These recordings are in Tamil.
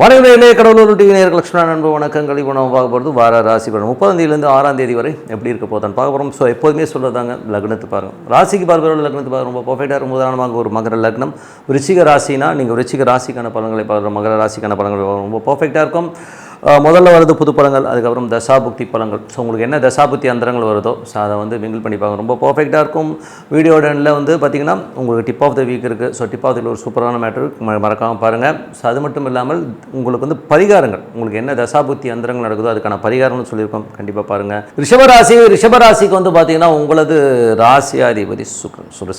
வணக்கம் கடவுளூர் டிவி நேயர்கள் லட்சுமண நண்பு வணக்கங்கள். இப்போ நம்ம பார்க்க போகிறது வார ராசி பலன் 30ஆம் தேதியிலேருந்து 6ஆம் தேதி வரை எப்படி இருக்க போதான் பார்க்க போகிறோம். ஸோ எப்போதுமே சொல்கிறதாங்க லக்னத்து பாருங்கள், ராசிக்கு பார்க்குறவங்க லக்னத்து பாருங்கள் ரொம்ப பர்ஃபெக்டாக இருக்கும். உதாரணமாக ஒரு மகர லக்னம் விருச்சிக ராசினா நீங்கள் விருச்சிக ராசிக்கான பலன்களை பார்க்குற மகர ராசிக்கான பலன்கள் ரொம்ப பர்ஃபெக்டாக இருக்கும். முதல்ல வருது புது பலங்கள், அதுக்கப்புறம் தசாபுக்தி பலங்கள். ஸோ உங்களுக்கு என்ன தசாபுக்தி அந்தரங்கள் வருதோ ஸோ அதை வந்து மிங்கிள் பண்ணி பார்க்க ரொம்ப பர்ஃபெக்டாக இருக்கும். வீடியோட எண்டில் வந்து பார்த்திங்கன்னா உங்களுக்கு டிப் ஆஃப் த வீக் இருக்குது. ஸோ டிப் ஆஃப் த ஒரு சூப்பரான மேட்ரு மறக்காமல் பாருங்கள். ஸோ அது மட்டும் இல்லாமல் உங்களுக்கு வந்து பரிகாரங்கள், உங்களுக்கு என்ன தசாபுக்தி அந்தரங்கள் நடக்குதோ அதுக்கான பரிகாரம்னு சொல்லியிருக்கோம், கண்டிப்பாக பாருங்கள். ரிஷபராசிக்கு வந்து பார்த்திங்கன்னா உங்களது ராசியாதிபதி சுக்கிரன். ஸோ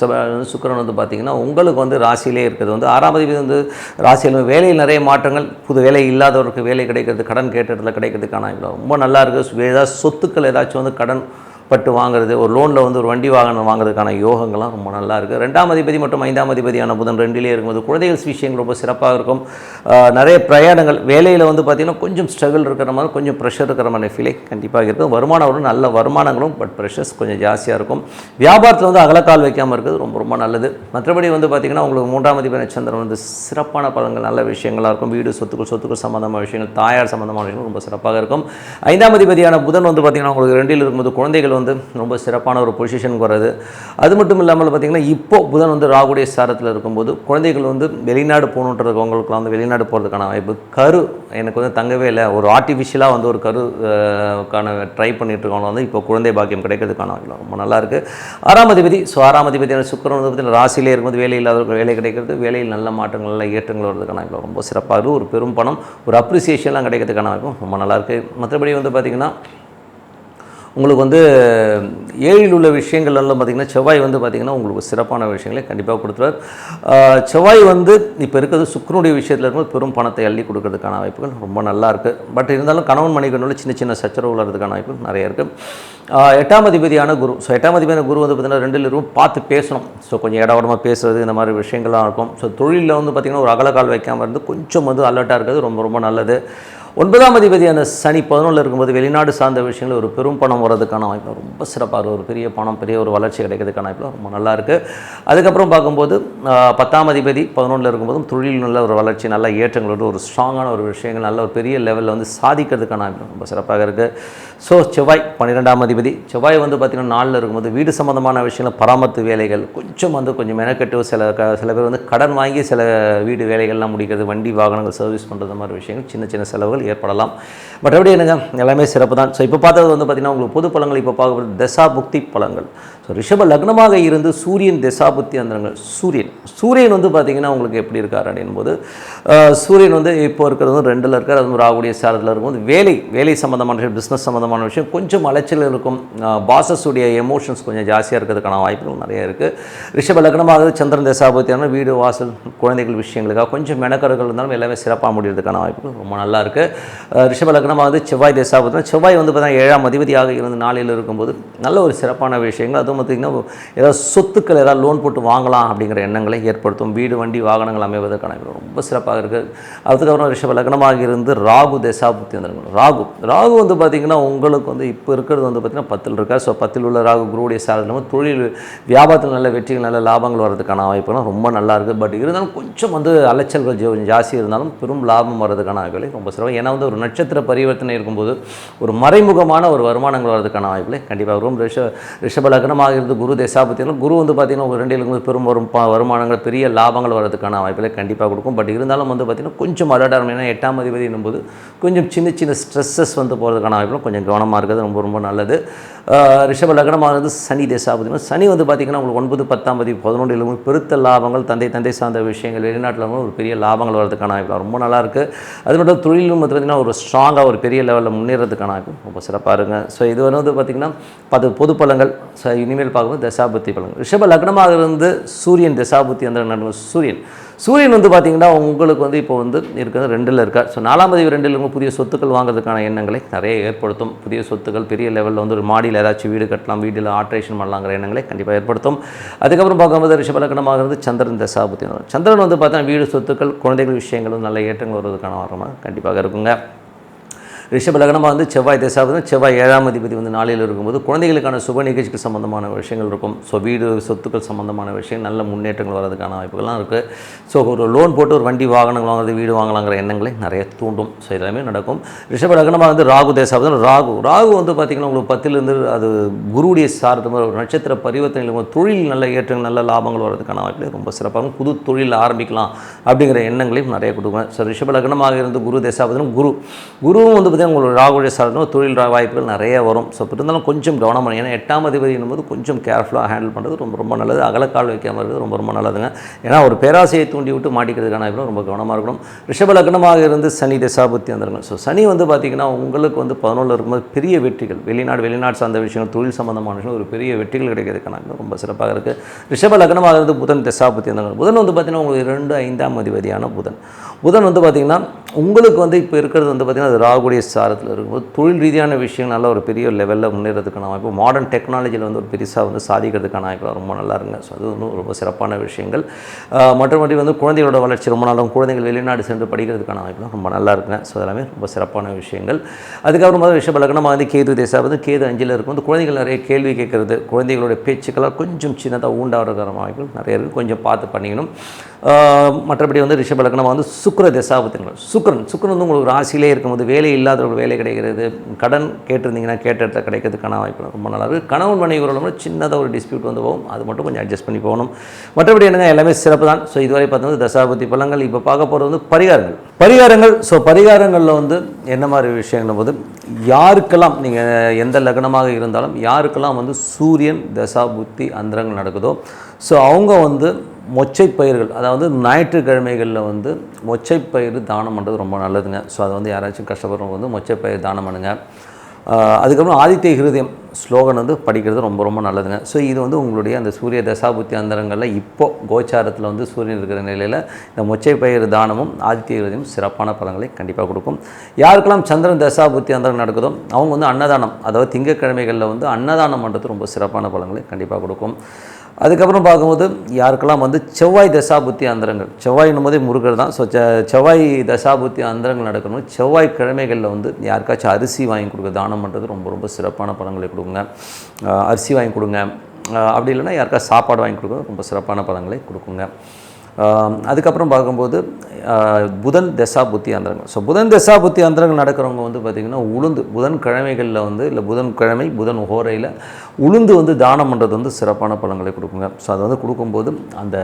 சுக்கிரன் வந்து பார்த்திங்கன்னா உங்களுக்கு வந்து ராசியிலே இருக்கிறது வந்து 6ஆம் அதிபதி வந்து ராசியில் வேலையில் நிறைய மாற்றங்கள், புது வேலை இல்லாதவருக்கு வேலை கிடைக்கிறது, கடன் கேட்ட இடத்துல கிடைக்கிறதுக்கான ரொம்ப நல்லா இருக்குது. ஏதாவது சொத்துக்கள் ஏதாச்சும் வந்து கடன் பட்டு வாங்குறது, ஒரு லோனில் வந்து ஒரு வண்டி வாகனம் வாங்குறதுக்கான யோகங்கள்லாம் ரொம்ப நல்லா இருக்குது. 2ஆம் அதிபதி மற்றும் 5ஆம் அதிபதியான புதன் 2லேயே இருக்கும்போது குழந்தைகள் விஷயங்கள் ரொம்ப சிறப்பாக இருக்கும். நிறைய பிரயாணங்கள், வேலையில் வந்து பார்த்திங்கன்னா கொஞ்சம் ஸ்ட்ரகிள் இருக்கிற மாதிரி, கொஞ்சம் ப்ரெஷர் இருக்கிற மாதிரி ஃபீலிங் கண்டிப்பாக இருக்கும். வருமானம் வரும், நல்ல வருமானங்களும், பட் ப்ரெஷர்ஸ் கொஞ்சம் ஜாஸ்தியாக இருக்கும். வியாபாரத்தில் வந்து அகலக்கால் வைக்காமல் இருக்கிறது ரொம்ப ரொம்ப நல்லது. மற்றபடி வந்து பார்த்திங்கன்னா உங்களுக்கு 3ஆம் அதிபதி சந்திரன் வந்து சிறப்பான பலன்கள், நல்ல விஷயங்களாக இருக்கும். வீடு சொத்துக்கள் சம்மந்தமான விஷயங்கள், தாயார் சம்மந்தமான விஷயங்கள் ரொம்ப சிறப்பாக இருக்கும். 5ஆம் அதிபதியான புதன் வந்து பார்த்திங்கன்னா உங்களுக்கு 2ல் இருக்கும்போது குழந்தைகள் வந்து ரொம்ப சிறப்பான ஒரு பொசிஷனுக்கு வருது. அது மட்டும் இல்லாமல் பார்த்திங்கன்னா இப்போ புதன் வந்து ராகுடைய சாரத்தில் இருக்கும்போது குழந்தைகள் வந்து வெளிநாடு போகணுன்றவங்களுக்குலாம் வந்து வெளிநாடு போகிறதுக்கான வாய்ப்பு. கரு எனக்கு வந்து தங்கவே இல்லை, ஒரு ஆர்டிஃபிஷியலாக வந்து ஒரு கருக்கான ட்ரை பண்ணிட்டு இருக்கவங்க வந்து இப்போ குழந்தை பாக்கியம் கிடைக்கிறதுக்கான வாய்ப்பு ரொம்ப நல்லாயிருக்கு. 6ஆம் அதிபதி, ஸோ 6ஆம் அதிபதியான சுக்கிரன் வந்து பார்த்திங்கன்னா ராசியிலே இருக்கும்போது வேலை இல்லாதவர்கள் வேலை கிடைக்கிறது, வேலையில் நல்ல மாற்றங்கள், நல்ல ஏற்றங்கள் வருவதற்கான வாய்ப்பு ரொம்ப சிறப்பாக இருக்குது. ஒரு பெரும் பணம், ஒரு அப்ரிசியேஷன்லாம் கிடைக்கிறதுக்கான வாய்ப்பும் ரொம்ப நல்லாயிருக்கு. மற்றபடி வந்து பார்த்திங்கன்னா உங்களுக்கு வந்து 7ல் உள்ள விஷயங்கள்லாம் பார்த்திங்கன்னா செவ்வாய் வந்து பார்த்திங்கன்னா உங்களுக்கு சிறப்பான விஷயங்களை கண்டிப்பாக கொடுத்துருவார். செவ்வாய் வந்து இப்போ இருக்கிறது சுக்கிரனுடைய விஷயத்தில் இருக்கும்போது பெரும் பணத்தை அள்ளி கொடுக்கறதுக்கான வாய்ப்புகள் ரொம்ப நல்லா இருக்குது. பட் இருந்தாலும் கணவன் மனைவிக்குள்ள சின்ன சின்ன சச்சரவு வர்றதுக்கான வாய்ப்பு நிறைய இருக்குது. 8ஆம் அதிபதியான குரு, ஸோ 8ஆம் அதிபதியான குரு வந்து பார்த்திங்கன்னா 2ல் இருக்கும், பார்த்து பேசணும். ஸோ கொஞ்சம் இடவடமாக பேசுறது, இந்த மாதிரி விஷயங்கள்லாம் இருக்கும். ஸோ தொழிலில் வந்து பார்த்திங்கன்னா ஒரு அகலக்கால் வைக்காமல் இருந்து கொஞ்சம் வந்து அலர்ட்டாக இருக்கிறது ரொம்ப ரொம்ப நல்லது. 9ஆம் அதிபதியான சனி 11ல் இருக்கும்போது வெளிநாடு சார்ந்த விஷயங்கள் ஒரு பெரும் பணம் வர்றதுக்கான வாய்ப்பு ரொம்ப சிறப்பாக, ஒரு பெரிய பணம், பெரிய ஒரு வளர்ச்சி கிடைக்கிறதுக்கான வாய்ப்பு ரொம்ப நல்லா இருக்குது. அதுக்கப்புறம் பார்க்கும்போது 10ஆம் அதிபதி 11ல் இருக்கும்போதும் தொழில் நல்ல ஒரு வளர்ச்சி, நல்ல ஏற்றங்களோடு ஒரு ஸ்ட்ராங்கான ஒரு விஷயங்கள், நல்ல ஒரு பெரிய லெவலில் வந்து சாதிக்கிறதுக்கான வாய்ப்பு ரொம்ப சிறப்பாக இருக்குது. ஸோ செவ்வாய் 12ஆம் அதிபதி, செவ்வாய் வந்து பார்த்திங்கன்னா 4ல் இருக்கும்போது வீடு சம்மந்தமான விஷயங்கள், பராமரிப்பு வேலைகள் கொஞ்சம் மெனக்கெட்டு சில பேர் வந்து கடன் வாங்கி சில வீடு வேலைகள்லாம் முடிக்கிறது, வண்டி வாகனங்கள் சர்வீஸ் பண்ணுறது மாதிரி விஷயங்கள், சின்ன சின்ன செலவுகள் ஏற்படலாம். மற்றபடி என்னங்க எல்லாமே சிறப்பு தான். ஸோ இப்போ பார்த்தது வந்து பார்த்திங்கன்னா உங்களுக்கு பொது பலன்கள் இப்போ பார்க்கப்படுது தசாபுக்தி பலன்கள். ஸோ ரிஷப லக்னமாக இருந்து சூரியன் தசாபுக்தி அந்தரங்கள். சூரியன் வந்து பார்த்திங்கன்னா உங்களுக்கு எப்படி இருக்கார் அப்படின்போது சூரியன் வந்து இப்போ இருக்கிறது வந்து 2ல் இருக்கார், அது ராகுடைய சாரத்தில் இருக்கும்போது வேலை சம்மந்தமான விஷயம், பிஸ்னஸ் சம்மந்தமான விஷயம் கொஞ்சம் அலைச்சல் இருக்கும். பாசஸுடைய எமோஷன்ஸ் கொஞ்சம் ஜாஸ்தியாக இருக்கிறதுக்கான வாய்ப்புகள் நிறைய இருக்குது. ரிஷப லக்னமாக சந்திரன் தசாபுக்தியான வீடு வாசல் குழந்தைகள் விஷயங்களுக்காக கொஞ்சம் மெனக்கருகள் இருந்தாலும் எல்லாமே சிறப்பாக முடிகிறதுக்கான வாய்ப்புகள் ரொம்ப நல்லா இருக்குது. ரிஷப லக்னமாக வந்து செவ்வாய் தசாபுக்தி, செவ்வாய் வந்து பார்த்தீங்கன்னா 7ஆம் அதிபதியாக இருந்து 4ல் இருக்கும்போது நல்ல ஒரு சிறப்பான விஷயங்கள். அதுவும் பார்த்திங்கன்னா ஏதாவது சொத்துக்கள் ஏதாவது லோன் போட்டு வாங்கலாம் அப்படிங்கிற எண்ணங்களை ஏற்படுத்தும். வீடு வண்டி வாகனங்கள் அமைவதற்கான ரொம்ப சிறப்பாக இருக்குது. அதுக்கப்புறம் ரிஷப லக்னமாக இருந்து ராகு தசாபுக்தி வந்துருங்க. ராகு வந்து பார்த்திங்கன்னா உங்களுக்கு வந்து இப்போ இருக்கிறது வந்து பார்த்திங்கன்னா 10ல் இருக்கார். ஸோ 10ல் உள்ள ராகு குருவுடைய சாரத்தில் தொழில் வியாபாரத்தில் நல்ல வெற்றிகள், நல்ல லாபங்கள் வர்றதுக்கான வாய்ப்புலாம் ரொம்ப நல்லா இருக்குது. பட் இருந்தாலும் கொஞ்சம் வந்து அலைச்சல்கள் ஜாஸ்தி இருந்தாலும் பெரும் லாபம் வர்றதுக்கான வாய்ப்புகளை ரொம்ப சிறப்பாக. ஏன்னா வந்து ஒரு நட்சத்திர பரிவர்த்தனை இருக்கும்போது ஒரு மறைமுகமான ஒரு வருமானங்கள் வர்றதுக்கான வாய்ப்புகளை கண்டிப்பாக வரும். ரிஷப லக்னமாக இருந்து குரு தசாபுக்தியில் குரு வந்து பார்த்திங்கன்னா ஒரு 2ல் இருக்கும்போது பெரும் வருமானங்கள், பெரிய லாபங்கள் வர்றதுக்கான வாய்ப்புகளை கண்டிப்பாக கொடுக்கும். பட் இருந்தாலும் வந்து பார்த்திங்கன்னா கொஞ்சம் அலர்ட்டாக, ஏன்னா 8ஆம் அதிபதி என்னும்போது கொஞ்சம் சின்ன ஸ்ட்ரெஸ்ஸஸ் வந்து போகிறதுக்கான வாய்ப்புகளும் கொஞ்சம் கவனமாக இருக்கிறது ரொம்ப ரொம்ப நல்லது. ரிஷப லக்னமாக இருந்து சனி தசாபுக்தி, சனி வந்து பார்த்திங்கன்னா உங்களுக்கு 9, 10ஆம் அதிபதி 11ல் பெருத்த லாபங்கள், தந்தை சார்ந்த விஷயங்கள், வெளிநாட்டில் ஒரு பெரிய லாபங்கள் வர்றதுக்கான வாய்ப்பு ரொம்ப நல்லா இருக்குது. அது மட்டும் தொழிலும் வந்து பார்த்திங்கன்னா ஒரு ஸ்ட்ராங்காக ஒரு பெரிய லெவலில் முன்னேறதுக்கான வாய்ப்பு ரொம்ப சிறப்பாக இருக்குங்க. ஸோ இது வந்து பார்த்திங்கன்னா பொது பலங்கள். ஸோ இனிமேல் பார்க்கும்போது தசாபுக்தி பலங்கள். ரிஷப லக்னமாக இருந்து சூரியன் தசாபுக்தி அந்த சூரியன் வந்து பார்த்திங்கன்னா உங்களுக்கு வந்து இப்போ வந்து இருக்கிறது 2ல் இருக்கார். ஸோ 4ஆம் அதிபதி 2ல் இருக்கும் புதிய சொத்துக்கள் வாங்குறதுக்கான எண்ணங்களை நிறைய ஏற்படுத்தும். புதிய சொத்துக்கள் பெரிய லெவலில் வந்து ஒரு மாடியில் ஏதாச்சும் வீடு கட்டலாம், வீட்டில் ஆல்ட்ரேஷன் பண்ணலாங்கிற எண்ணங்களை கண்டிப்பாக ஏற்படுத்தும். அதுக்கப்புறம் பார்க்கும்போது ரிஷப லக்னமாக இருந்து சந்திரன் தசாபுக்தி. சந்திரன் வந்து பார்த்தா வீடு சொத்துக்கள் குழந்தைகள் விஷயங்களும் நல்ல ஏற்றங்கள் வருவதற்கான வாரமாக கண்டிப்பாக இருக்குங்க. ரிஷப லக்னமாக வந்து செவ்வாய் தசாபதி, செவ்வாய் 7ஆம் அதிபதி வந்து நாளில் இருக்கும்போது குழந்தைகளுக்கான சுப நிகழ்ச்சிக்கு சம்பந்தமான விஷயங்கள் இருக்கும். ஸோ வீடு சொத்துக்கள் சம்பந்தமான விஷயம் நல்ல முன்னேற்றங்கள் வரதுக்கான வாய்ப்புகள்லாம் இருக்குது. ஸோ ஒரு லோன் போட்டு ஒரு வண்டி வாகனங்கள் வாங்குறது, வீடு வாங்கலாங்கிற எண்ணங்களை நிறைய தூண்டும். ஸோ எல்லாமே நடக்கும். ரிஷப லக்னமாக வந்து ராகு தசாபதி, ராகு வந்து பார்த்திங்கன்னா உங்களுக்கு 10லேருந்து அது குருவுடைய சார்ந்த மாதிரி ஒரு நட்சத்திர பரிவர்த்தனையில் தொழில் நல்ல ஏற்றங்கள் நல்ல லாபங்கள் வரதுக்கான வாய்ப்பு ரொம்ப சிறப்பாகவும் புது தொழில் ஆரம்பிக்கலாம் அப்படிங்கிற எண்ணங்களையும் நிறைய கொடுக்குவேன். ஸோ ரிஷப லக்னமாக இருந்து குரு தசாபதினும் குருவும் வந்து பார்த்திங்கன்னா உங்களுக்கு ராகுடைய சார்ந்த தொழில் வாய்ப்புகள் நிறைய வரும். ஸோ இருந்தாலும் கொஞ்சம் கவனம் பண்ணி, ஏன்னா 8ஆம் அதிபதி என்னும்போது கொஞ்சம் கேர்ஃபுல்லாக ஹேண்டில் பண்ணுறது ரொம்ப ரொம்ப நல்லது. அகலக்கால் வைக்காமல் இருக்கிறது ரொம்ப ரொம்ப நல்லதுங்க. ஏன்னா ஒரு பேராசையை தூண்டி விட்டு மாட்டிக்கிறதுக்கான வாய்ப்பு ரொம்ப கவனமாக இருக்கணும். ரிஷப லக்னமாக இருந்து சனி தசாபுத்தி வந்துருங்க. ஸோ சனி வந்து பார்த்திங்கன்னா உங்களுக்கு வந்து 11 இருக்கும்போது பெரிய வெற்றிகள், வெளிநாடு சார்ந்த விஷயங்கள், தொழில் சம்பந்தமான விஷயம் ஒரு பெரிய வெற்றிகள் கிடைக்கிறதுக்கான ரொம்ப சிறப்பாக இருக்குது. ரிஷப லக்னமாக இருந்து புதன் தசாபுத்தி வந்துருங்க. புதன் வந்து பார்த்திங்கன்னா உங்களுக்கு 2, 5ஆம் அதிபதியான புதன் வந்து பார்த்திங்கன்னா உங்களுக்கு வந்து இப்போ இருக்கிறது வந்து பார்த்திங்கன்னா அது ராகுடைய சாரத்தில் இருக்கும்போது தொழில் ரீதியான விஷயம் நல்ல ஒரு பெரிய லெவலில் முன்னேறதுக்கான வாய்ப்பு, மாடர்ன் டெக்னாலஜியில் வந்து ஒரு பெருசாக வந்து சாதிக்கிறதுக்கான வாய்ப்பு ரொம்ப நல்லா இருங்க. ஸோ அது வந்து ரொம்ப சிறப்பான விஷயங்கள். மற்றபடி வந்து குழந்தைகளோட வளர்ச்சி ரொம்ப நாளும் குழந்தைகள் வெளிநாடு சென்று படிக்கிறதுக்கான வாய்ப்புலாம் ரொம்ப நல்லா இருக்குங்க. ஸோ எல்லாமே ரொம்ப சிறப்பான விஷயங்கள். அதுக்கப்புறமா ரிஷப லக்னமாக வந்து கேது தசாபதி, கேது 5ல் இருக்கும். வந்து குழந்தைகள் நிறைய கேள்வி கேட்குறது, குழந்தைகளுடைய பேச்சுக்கெல்லாம் கொஞ்சம் சின்னதாக ஊண்டாகிறதுக்கான வாய்ப்புகள் நிறைய இருக்குது. கொஞ்சம் பார்த்து பண்ணிக்கணும். மற்றபடி வந்து ரிஷப லக்னமாக வந்து சுக்கிர தசாபதிகள், சுக்கிரன் வந்து உங்களுக்கு ராசியிலே இருக்கும்போது வேலை இல்லாதவர்கள் வேலை கிடைக்கிறது, கடன் கேட்டிருந்தீங்கன்னா கேட்ட இடத்துல கிடைக்கிறதுக்கான வாய்ப்பு ரொம்ப நல்லா இருக்குது. கணவன் மனைவிகளோட சின்னதாக ஒரு டிஸ்பியூட் வந்து போகும், அது மட்டும் கொஞ்சம் அட்ஜஸ்ட் பண்ணி போகணும். மற்றபடி என்னங்க எல்லாமே சிறப்பு தான். ஸோ இதுவரை பார்த்தோம் தசாபதி பலங்கள். இப்போ பார்க்க போகிறது வந்து பரிகாரங்கள். ஸோ பரிகாரங்களில் வந்து என்ன மாதிரி விஷயங்கள் போது யாருக்கெல்லாம் நீங்கள் எந்த லக்னமாக இருந்தாலும் யாருக்கெல்லாம் வந்து சூரியன் தசாபுத்தி அந்தரங்கள் நடக்குதோ ஸோ அவங்க வந்து மொச்சை பயிர்கள், அதாவது ஞாயிற்றுக்கிழமைகளில் வந்து மொச்சை பயிர் தானம் பண்ணுறது ரொம்ப நல்லதுங்க. ஸோ அதை வந்து யாராச்சும் கஷ்டப்படுறவங்க வந்து மொச்சை பயிர் தானம் பண்ணுங்க. அதுக்கப்புறம் ஆதித்ய ஹிருதயம் ஸ்லோகன் வந்து படிக்கிறது ரொம்ப ரொம்ப நல்லதுங்க. ஸோ இது வந்து உங்களுடைய அந்த சூரிய தசாபுத்தி அந்தரங்களில் இப்போது கோச்சாரத்தில் வந்து சூரியன் இருக்கிற நிலையில் இந்த மொச்சை பயிர் தானமும் ஆதித்ய ஹிருதயம் சிறப்பான பலன்களை கண்டிப்பாக கொடுக்கும். யாருக்கெல்லாம் சந்திரன் தசாபுத்தி அந்தரம் நடக்குதோ அவங்க வந்து அன்னதானம், அதாவது திங்கட்கிழமைகளில் வந்து அன்னதானம் பண்ணுறது ரொம்ப சிறப்பான பலன்களை கண்டிப்பாக கொடுக்கும். அதுக்கப்புறம் பார்க்கும்போது யாருக்கெல்லாம் வந்து செவ்வாய் தசாபுத்தி அந்தரங்கள், செவ்வாயின்னும் போதே முருகர் தான். ஸோ செவ்வாய் தசாபுத்தி அந்தரங்கள் நடக்கணும். செவ்வாய் கிழமைகளில் வந்து யாருக்காச்சும் அரிசி வாங்கி கொடுக்க தானம் பண்ணுறது ரொம்ப ரொம்ப சிறப்பான பலன்களை கொடுங்க. அரிசி வாங்கி கொடுங்க, அப்படி இல்லைன்னா யாருக்காச்சும் சாப்பாடு வாங்கி கொடுக்க ரொம்ப சிறப்பான பலன்களை கொடுக்குங்க. அதுக்கப்புறம் பார்க்கும்போது புதன் தசாபுத்தி அந்தரங்கள். ஸோ புதன் தசாபுத்தி அந்தரங்கள் நடக்கிறவங்க வந்து பார்த்திங்கன்னா உளுந்து புதன் கிழமைகளில் வந்து இல்லை புதன் ஹோரையில் உளுந்து வந்து தானம் பண்ணுறது வந்து சிறப்பான பலன்களை கொடுக்குங்க. ஸோ அதை வந்து கொடுக்கும்போது அந்த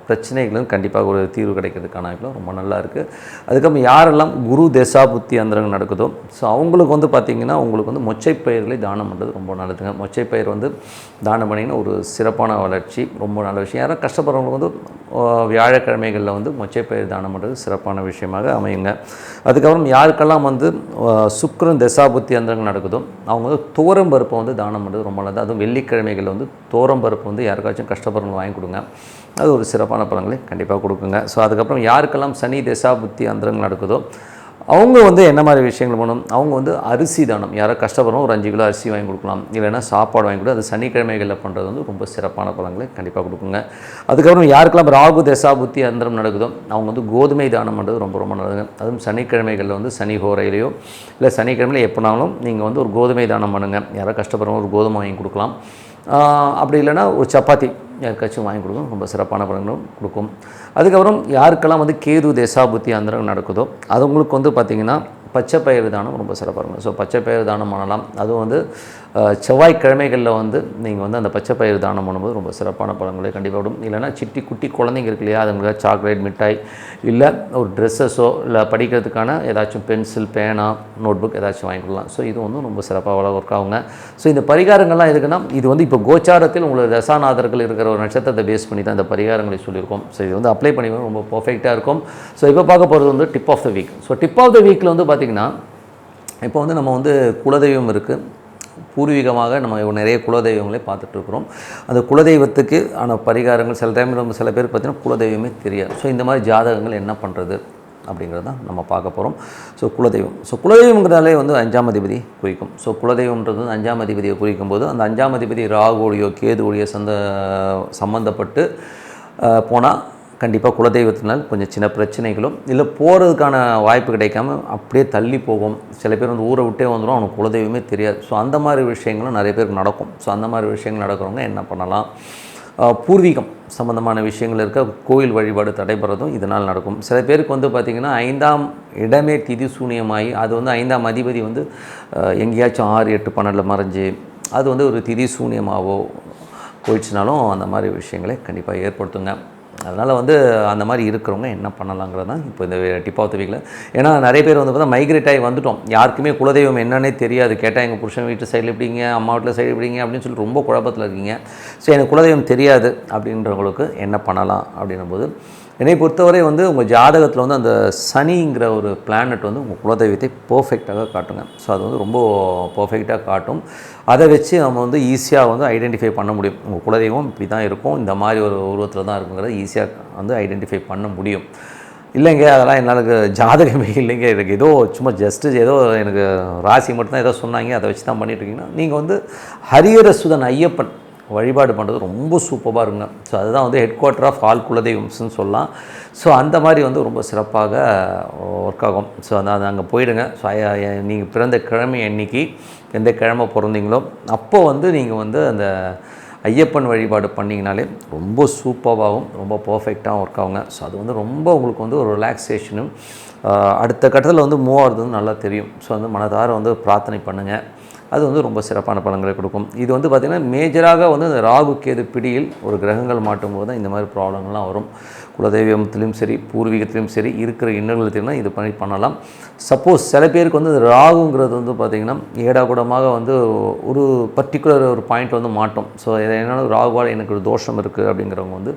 பிரச்சனைகளும் கண்டிப்பாக ஒரு தீர்வு கிடைக்கிறதுக்கான வாய்ப்புலாம் ரொம்ப நல்லா இருக்குது. அதுக்கப்புறம் யாரெல்லாம் குரு தசாபுத்தி அந்தரங்கள் நடக்குதோ ஸோ அவங்களுக்கு வந்து பார்த்திங்கன்னா உங்களுக்கு வந்து மொச்சை பயிர்களை தானம் பண்ணுறது ரொம்ப நல்லதுங்க. மொச்சை பயிர் வந்து தானம் பண்ணிங்கன்னா ஒரு சிறப்பான வளர்ச்சி, ரொம்ப நல்ல விஷயம். யாரும் கஷ்டப்படுறவங்க வந்து வியாழக்கிழமைகளில் வந்து மொச்சை பயிர் தானம் பண்ணுறது சிறப்பான விஷயமாக அமையுங்க. அதுக்கப்புறம் யாருக்கெல்லாம் வந்து சுக்கிரன் தசாபுத்தி அந்தரங்கள் நடக்குதோ அவங்க வந்து துவரம் பருப்பை வந்து தானம் பண்ணுறது ரொம்ப நல்லது. அதுவும் வெள்ளிக்கிழமைகளில் வந்து துவரம் பருப்பு வந்து யாருக்காச்சும் கஷ்டப்படுறவங்க வாங்கி கொடுங்க, அது ஒரு சிறப்பான பலன்களை கண்டிப்பாக கொடுக்குங்க. ஸோ அதுக்கப்புறம் யாருக்கெல்லாம் சனி தசாபுத்தி அந்தரங்கள் நடக்குதோ அவங்க வந்து என்ன மாதிரி விஷயங்கள் பண்ணணும், அவங்க வந்து அரிசி தானம், யாரோ கஷ்டப்படுறோம் ஒரு 5 கிலோ அரிசி வாங்கி கொடுக்கலாம், இல்லைன்னா சாப்பாடு வாங்கி கொடுத்து அது சனிக்கிழமைகளில் பண்ணுறது வந்து ரொம்ப சிறப்பான பலன்களை கண்டிப்பாக கொடுக்குங்க. அதுக்கப்புறம் யாருக்கெல்லாம் ராகு தசாபுத்தி அந்தரம் நடக்குதோ அவங்க வந்து கோதுமை தானம் பண்ணுறது ரொம்ப ரொம்ப நல்லதுங்க. அதுவும் சனிக்கிழமைகளில் வந்து சனி ஹோரையிலையோ இல்லை சனிக்கிழமையில் எப்போனாலும் நீங்கள் வந்து ஒரு கோதுமை தானம் பண்ணுங்கள். யாரோ கஷ்டப்படுறவங்க ஒரு கோதுமை வாங்கி கொடுக்கலாம், அப்படி இல்லைன்னா ஒரு சப்பாத்தி யாருக்காச்சும் வாங்கி கொடுக்கும், ரொம்ப சிறப்பான பலன்களும் கொடுக்கும். அதுக்கப்புறம் யாருக்கெல்லாம் வந்து கேது தசாபுத்தி அந்தரம் நடக்குதோ அது உங்களுக்கு வந்து பார்த்திங்கன்னா பச்சை பயிறு தானம் ரொம்ப சிறப்பாக இருக்கும். ஸோ பச்சை பயிறு தானம் பண்ணலாம். அதுவும் வந்து செவ்வாய்க்கிழமைகளில் வந்து நீங்கள் வந்து அந்த பச்சை பயிறு தானம் பண்ணும்போது ரொம்ப சிறப்பான பலன்களை கண்டிப்பாக விடும். இல்லைனா குட்டி குழந்தைங்க இருக்கு இல்லையா, அதுங்களுக்கு சாக்லேட் மிட்டாய் இல்லை ஒரு ட்ரெஸ்ஸஸோ இல்லை படிக்கிறதுக்கான ஏதாச்சும் பென்சில் பேனா நோட் புக் ஏதாச்சும் வாங்கி கொடுக்கலாம். ஸோ இது வந்து ரொம்ப சிறப்பாக ஒர்க் ஆகுங்க. ஸோ இந்த பரிகாரங்கள்லாம் எதுக்குன்னா இது வந்து இப்போ கோச்சாரத்தில் உங்களுக்கு தசாநாதர்கள் இருக்கிற ஒரு நட்சத்திரத்தை பேஸ் பண்ணி தான் இந்த பரிகாரங்களை சொல்லியிருக்கோம். ஸோ இது வந்து அப்ளை பண்ணி ரொம்ப பர்ஃபெக்டாக இருக்கும். ஸோ இப்போ பார்க்க போகிறது வந்து tip of the week. So tip of the வீக்கில் வந்து பார்த்திங்கன்னா இப்போ வந்து நம்ம வந்து குலதெய்வம் இருக்குது, பூர்வீகமாக நம்ம நிறைய குலதெய்வங்களே பார்த்துட்ருக்குறோம். அந்த குலதெய்வத்துக்கு ஆன பரிகாரங்கள் சில டைம் நம்ம சில பேர் பார்த்திங்கன்னா குலதெய்வமே தெரியாது. ஸோ இந்த மாதிரி ஜாதகங்கள் என்ன பண்ணுறது அப்படிங்கிறது தான் நம்ம பார்க்க போகிறோம். ஸோ குலதெய்வங்கிறதாலே வந்து 5ஆம் அதிபதி குறிக்கும். ஸோ குலதெய்வம்ன்றது வந்து 5ஆம் அதிபதியை குறிக்கும் போது அந்த 5ஆம் அதிபதி ராகுவோடையோ கேதுவோடையோ சம்மந்தப்பட்டு போனால் கண்டிப்பாக குலதெய்வத்தினால் கொஞ்சம் சின்ன பிரச்சனைகளும் இல்லை போகிறதுக்கான வாய்ப்பு கிடைக்காம அப்படியே தள்ளி போகும். சில பேர் வந்து ஊரை விட்டே வந்துடும், அவனுக்கு குலதெய்வமே தெரியாது. ஸோ அந்த மாதிரி விஷயங்களும் நிறைய பேருக்கு நடக்கும். ஸோ அந்த மாதிரி விஷயங்கள் நடக்கிறவங்க என்ன பண்ணலாம், பூர்வீகம் சம்மந்தமான விஷயங்கள் இருக்க கோயில் வழிபாடு தடைபடுறதும் இதனால் நடக்கும். சில பேருக்கு வந்து பார்த்திங்கன்னா 5ஆம் இடமே திதி சூனியமாகி அது வந்து 5ஆம் அதிபதி வந்து எங்கேயாச்சும் 6, 8, 12 மறைஞ்சு அது வந்து ஒரு திதி சூனியமாகவோ போயிடுச்சுனாலும் அந்த மாதிரி விஷயங்களை கண்டிப்பாக ஏற்படுத்துங்க. அதனால் வந்து அந்த மாதிரி இருக்கிறவங்க என்ன பண்ணலாங்கிறது தான் இப்போ இந்த டிப் ஆஃப் த வீக்கில். ஏன்னா நிறைய பேர் வந்து பார்த்தா மைக்ரேட் ஆகி வந்துட்டோம், யாருக்குமே குலதெய்வம் என்னன்னே தெரியாது. கேட்டால் எங்கள் புருஷன் வீட்டு சைடில் எப்படிங்க, அம்மா வீட்டில் சைடு எப்படிங்க அப்படின்னு சொல்லி ரொம்ப குழப்பத்தில் இருக்கீங்க. ஸோ எனக்கு குலதெய்வம் தெரியாது அப்படின்றவங்களுக்கு என்ன பண்ணலாம் அப்படின்னும்போது, என்னை பொறுத்தவரை வந்து உங்கள் ஜாதகத்தில் வந்து அந்த சனிங்கிற ஒரு பிளானட் வந்து உங்கள் குலதெய்வத்தை பர்ஃபெக்டாக காட்டுங்க. ஸோ அது வந்து ரொம்ப பர்ஃபெக்டாக காட்டும். அதை வச்சு நம்ம வந்து ஈஸியாக வந்து ஐடென்டிஃபை பண்ண முடியும். உங்கள் குலதெய்வம் இப்படி தான் இருக்கும், இந்த மாதிரி ஒரு உருவத்தில் தான் இருக்குங்கிறத ஈஸியாக வந்து ஐடென்டிஃபை பண்ண முடியும். இல்லைங்க அதெல்லாம் என்னால் ஜாதகமே இல்லைங்க, எனக்கு ஏதோ சும்மா ஜஸ்ட்டு ஏதோ எனக்கு ராசி மட்டும்தான் ஏதோ சொன்னாங்க, அதை வச்சு தான் பண்ணிகிட்ருக்கீங்கன்னா நீங்கள் வந்து ஹரிஹரசுதன் ஐயப்பன் வழிபாடு பண்ணுறது ரொம்ப சூப்பராக இருங்க. ஸோ அதுதான் வந்து ஹெட் குவார்ட்டர் ஆஃப் ஆல் குலதெய்வம்ஸ்னு சொல்லலாம். ஸோ அந்த மாதிரி வந்து ரொம்ப சிறப்பாக ஒர்க் ஆகும். ஸோ அது அங்கே போயிடுங்க. ஸோ நீங்கள் பிறந்த கிழமை அன்னைக்கு எந்த கிழமை பிறந்தீங்களோ அப்போது வந்து நீங்கள் வந்து அந்த ஐயப்பன் வழிபாடு பண்ணிங்கனாலே ரொம்ப சூப்பராகவும் ரொம்ப பர்ஃபெக்டாகவும் ஒர்க் ஆகுங்க. ஸோ அது வந்து ரொம்ப உங்களுக்கு வந்து ஒரு ரிலாக்ஸேஷனும் அடுத்த கட்டத்தில் வந்து மூவ் ஆகிறது வந்து நல்லா தெரியும். ஸோ வந்து மனதார வந்து பிரார்த்தனை பண்ணுங்கள், அது வந்து ரொம்ப சிறப்பான பலன்களை கொடுக்கும். இது வந்து பார்த்திங்கன்னா மேஜராக வந்து இந்த ராகு கேது பிடியில் ஒரு கிரகங்கள் மாட்டும் போது தான் இந்த மாதிரி ப்ராப்ளங்கள்லாம் வரும். குலதெய்வத்திலும் சரி பூர்வீகத்திலும் சரி இருக்கிற இன்னல்களுக்கு இது பண்ணலாம். சப்போஸ் சில பேருக்கு வந்து இந்த ராகுங்கிறது வந்து பார்த்திங்கன்னா ஏடாகூடமாக வந்து ஒரு பர்டிகுலர் ஒரு பாயிண்ட் வந்து மாட்டோம். ஸோ என்னென்னா ராகுவால் எனக்கு ஒரு தோஷம் இருக்குது அப்படிங்கிறவங்க வந்து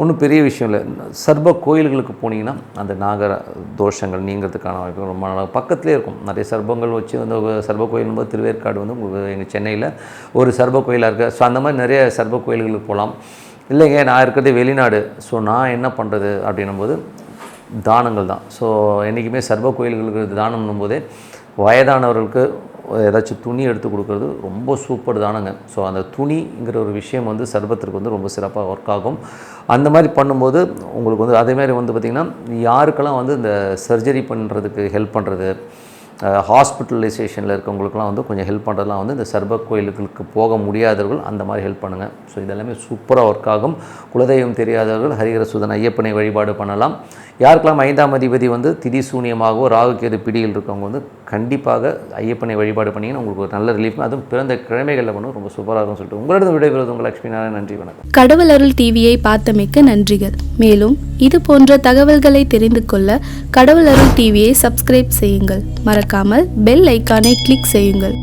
ஒன்றும் பெரிய விஷயம் இல்லை, சர்ப கோயில்களுக்கு போனீங்கன்னா அந்த நாகர தோஷங்கள் நீங்கிறதுக்கான வாய்ப்பு ரொம்ப நல்லா பக்கத்துலேயே இருக்கும். நிறைய சர்பங்கள் வச்சு வந்து சர்ப கோயில் போது திருவேற்காடு வந்து உங்களுக்கு எங்கள் சென்னையில் ஒரு சர்ப கோயிலாக இருக்குது. ஸோ அந்த மாதிரி நிறைய சர்ப கோயில்களுக்கு போகலாம். இல்லைங்க நான் இருக்கிறதே வெளிநாடு, ஸோ நான் என்ன பண்ணுறது அப்படின்னும்போது தானங்கள் தான். ஸோ என்றைக்குமே சர்ப கோயில்களுக்கு தானம்னும் போதே வயதானவர்களுக்கு ஏதாச்சும் துணி எடுத்து கொடுக்குறது ரொம்ப சூப்பர் தானங்க. ஸோ அந்த துணிங்கிற ஒரு விஷயம் வந்து சர்பத்திற்கு வந்து ரொம்ப சிறப்பாக ஒர்க் ஆகும். அந்த மாதிரி பண்ணும்போது உங்களுக்கு வந்து அதேமாதிரி வந்து பார்த்திங்கன்னா யாருக்கெல்லாம் வந்து இந்த சர்ஜரி பண்ணுறதுக்கு ஹெல்ப் பண்ணுறது, ஹாஸ்பிட்டலைசேஷனில் இருக்கவங்களுக்குலாம் வந்து கொஞ்சம் ஹெல்ப் பண்ணுறதுலாம் வந்து இந்த சர்ப கோயிலுக்கு போக முடியாதவர்கள் அந்த மாதிரி ஹெல்ப் பண்ணுங்கள். ஸோ இதெல்லாமே சூப்பராக ஒர்க் ஆகும். குலதெய்வம் தெரியாதவர்கள் ஹரிஹரசுதன் ஐயப்பனை வழிபாடு பண்ணலாம். யாருக்கெல்லாம் 5ஆம் அதிபதி வந்து திதி சூனியமாகவோ ராகு கேது பிடியில் இருக்கவங்க வந்து கண்டிப்பாக ஐயப்பனை வழிபாடு பண்ணிங்கன்னா உங்களுக்கு ஒரு நல்ல ரிலீஃப், அதுவும் பிறந்த கிழமைகளில் பண்ணும் ரொம்ப சூப்பராக இருக்கும்னு சொல்லிட்டு உங்களிடம் விடைபெறுவது உங்கள் லட்சுமி நாராயணன். நன்றி, வணக்கம். கடவுள் அருள் டிவியை பார்த்தமைக்கு நன்றிகள். மேலும் இது போன்ற தகவல்களை தெரிந்து கொள்ள கடவுள் அருள் டிவியை சப்ஸ்கிரைப் செய்யுங்கள். மறக்காமல் பெல் ஐக்கானை கிளிக் செய்யுங்கள்.